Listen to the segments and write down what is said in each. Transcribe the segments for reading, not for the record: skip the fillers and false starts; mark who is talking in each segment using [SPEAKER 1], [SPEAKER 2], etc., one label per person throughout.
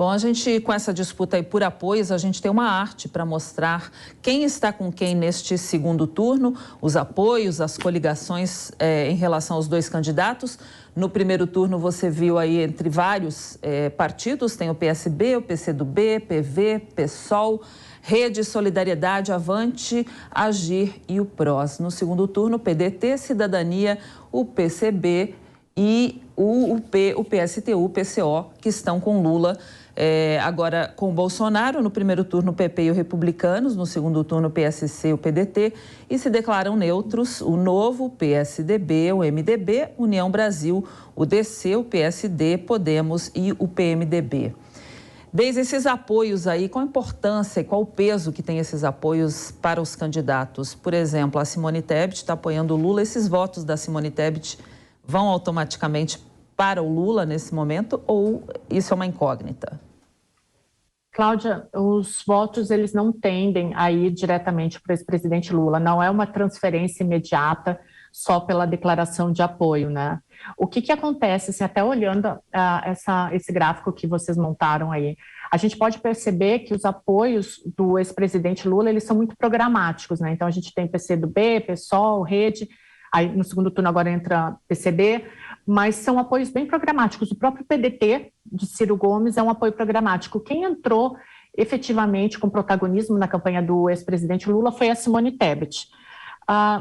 [SPEAKER 1] Bom, a gente, com essa disputa aí por apoios, a gente tem uma arte para mostrar quem está com quem neste segundo turno, os apoios, as coligações em relação aos dois candidatos. No primeiro turno, você viu aí entre vários partidos, tem o PSB, o PCdoB, PV, PSOL, Rede, Solidariedade, Avante, Agir e o PROS. No segundo turno, PDT, Cidadania, o PCB e o PSTU, o PCO, que estão com Lula. Agora com o Bolsonaro, no primeiro turno o PP e o Republicanos, no segundo turno o PSC e o PDT, e se declaram neutros o Novo, o PSDB, o MDB, União Brasil, o DC, o PSD, Podemos e o PMDB. Desde esses apoios aí, qual a importância e qual o peso que tem esses apoios para os candidatos? Por exemplo, a Simone Tebet está apoiando o Lula, esses votos da Simone Tebet vão automaticamente para o Lula nesse momento ou isso é uma incógnita?
[SPEAKER 2] Cláudia, os votos eles não tendem a ir diretamente para o ex-presidente Lula, não é uma transferência imediata só pela declaração de apoio, né? O que acontece, assim, até olhando esse gráfico que vocês montaram aí, a gente pode perceber que os apoios do ex-presidente Lula, eles são muito programáticos, né? Então a gente tem PCdoB, PSOL, Rede, aí no segundo turno agora entra PCB, mas são apoios bem programáticos. O próprio PDT de Ciro Gomes é um apoio programático. Quem entrou efetivamente com protagonismo na campanha do ex-presidente Lula foi a Simone Tebet.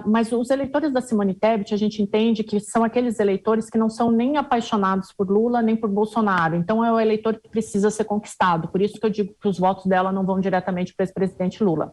[SPEAKER 2] Mas os eleitores da Simone Tebet, a gente entende que são aqueles eleitores que não são nem apaixonados por Lula, nem por Bolsonaro. Então, é o eleitor que precisa ser conquistado. Por isso que eu digo que os votos dela não vão diretamente para o ex-presidente Lula.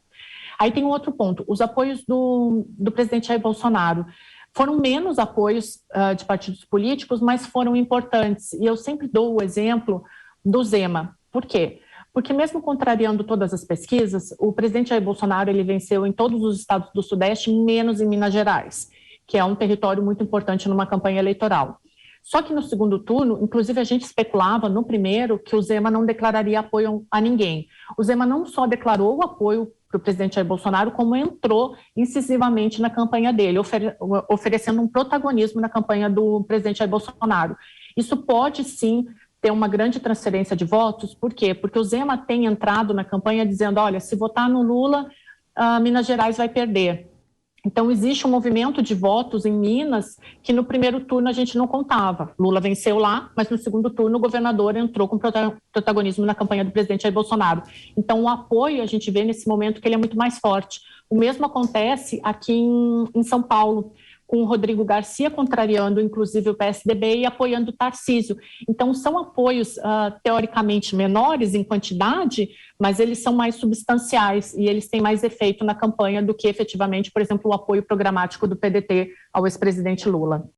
[SPEAKER 2] Aí tem um outro ponto. Os apoios do presidente Jair Bolsonaro foram menos apoios de partidos políticos, mas foram importantes. E eu sempre dou o exemplo do Zema. Por quê? Porque mesmo contrariando todas as pesquisas, o presidente Jair Bolsonaro ele venceu em todos os estados do Sudeste, menos em Minas Gerais, que é um território muito importante numa campanha eleitoral. Só que no segundo turno, inclusive a gente especulava no primeiro que o Zema não declararia apoio a ninguém. O Zema não só declarou o apoio para o presidente Jair Bolsonaro, como entrou incisivamente na campanha dele, oferecendo um protagonismo na campanha do presidente Jair Bolsonaro. Isso pode sim ter uma grande transferência de votos. Por quê? Porque o Zema tem entrado na campanha dizendo, olha, se votar no Lula, Minas Gerais vai perder. Então, existe um movimento de votos em Minas que no primeiro turno a gente não contava. Lula venceu lá, mas no segundo turno o governador entrou com protagonismo na campanha do presidente Jair Bolsonaro. Então, o apoio a gente vê nesse momento que ele é muito mais forte. O mesmo acontece aqui em São Paulo, com o Rodrigo Garcia contrariando, inclusive, o PSDB e apoiando o Tarcísio. Então, são apoios, teoricamente, menores em quantidade, mas eles são mais substanciais e eles têm mais efeito na campanha do que, efetivamente, por exemplo, o apoio programático do PDT ao ex-presidente Lula.